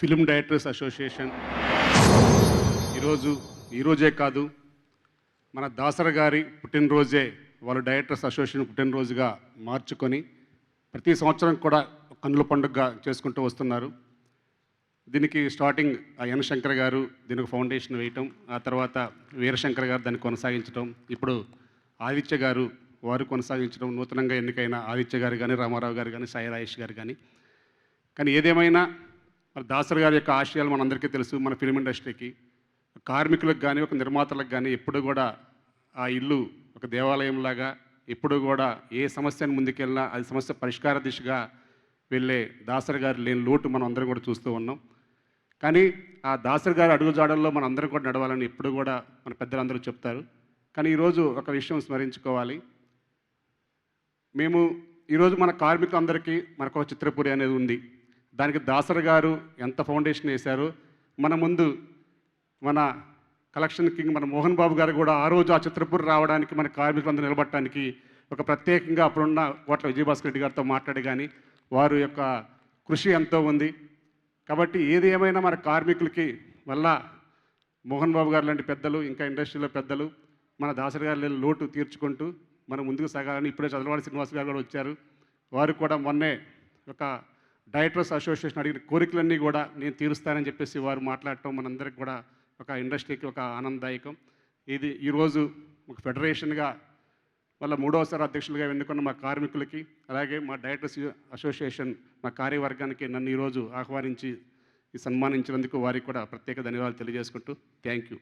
Film directors association ఈరోజు ఈరోజే కాదు, మన దాసరి గారి పుట్టినరోజే వాళ్ళు డైరెక్టర్స్ అసోసియేషన్ పుట్టినరోజుగా మార్చుకొని ప్రతి సంవత్సరం కూడా కన్నుల పండుగగా చేసుకుంటూ వస్తున్నారు. దీనికి స్టార్టింగ్ ఎన్ శంకర్ గారు దీనికి ఫౌండేషన్ వేయటం, ఆ తర్వాత వీరశంకర్ గారు దాన్ని కొనసాగించడం, ఇప్పుడు ఆదిత్య గారు వారు కొనసాగించడం, నూతనంగా ఎన్నికైన ఆదిత్య గారు కానీ, రామారావు గారు కానీ, సాయి రాజేష్ గారు కానీ ఏదేమైనా మరి దాసరి గారి యొక్క ఆశయాలు మనందరికీ తెలుసు. మన ఫిల్మ్ ఇండస్ట్రీకి, కార్మికులకు కానీ, ఒక నిర్మాతలకు కానీ ఎప్పుడు కూడా ఆ ఇల్లు ఒక దేవాలయంలాగా, ఎప్పుడు కూడా ఏ సమస్యను ముందుకెళ్ళినా అది సమస్య పరిష్కార దిశగా వెళ్ళే దాసరి గారు లేని లోటు మనం అందరం కూడా చూస్తూ ఉన్నాం. కానీ ఆ దాసరి గారి అడుగుజాడల్లో మనం అందరం కూడా నడవాలని ఎప్పుడు కూడా మన పెద్దలందరూ చెప్తారు. కానీ ఈరోజు ఒక విషయం స్మరించుకోవాలి. మేము ఈరోజు మన కార్మికులందరికీ మనకు ఒక చిత్రపురి అనేది ఉంది. దానికి దాసరి గారు ఎంత ఫౌండేషన్ వేశారో, మన ముందు మన కలెక్షన్ కింగ్ మన మోహన్ బాబు గారు కూడా ఆ రోజు ఆ చిత్రపురి రావడానికి మన కార్మికులందరూ నిలబడటానికి ఒక ప్రత్యేకంగా అప్పుడున్న కోట్ల విజయభాస్కర్ రెడ్డి గారితో మాట్లాడి కానీ వారి యొక్క కృషి ఎంతో ఉంది. కాబట్టి ఏది ఏమైనా మన కార్మికులకి మళ్ళా మోహన్ బాబు గారు లాంటి పెద్దలు, ఇంకా ఇండస్ట్రీలో పెద్దలు మన దాసరి గారి లోటు తీర్చుకుంటూ మనం ముందుకు సాగాలని ఇప్పుడే చదలవాడి శ్రీనివాస్ గారు కూడా వచ్చారు. వారు కూడా మొన్నే ఒక డైరెక్టర్స్ అసోసియేషన్ అడిగిన కోరికలన్నీ కూడా నేను తీరుస్తానని చెప్పేసి వారు మాట్లాడటం మనందరికి కూడా ఒక ఇండస్ట్రీకి ఒక ఆనందదాయకం. ఇది ఈరోజు ఒక ఫెడరేషన్గా మళ్ళీ 3వసారి అధ్యక్షులుగా ఎన్నుకున్న మా కార్మికులకి, అలాగే మా డైరెక్టర్స్ అసోసియేషన్ మా కార్యవర్గానికి నన్ను ఈరోజు ఆహ్వానించి సన్మానించినందుకు వారికి కూడా ప్రత్యేక ధన్యవాదాలు తెలియజేసుకుంటూ థ్యాంక్ యూ.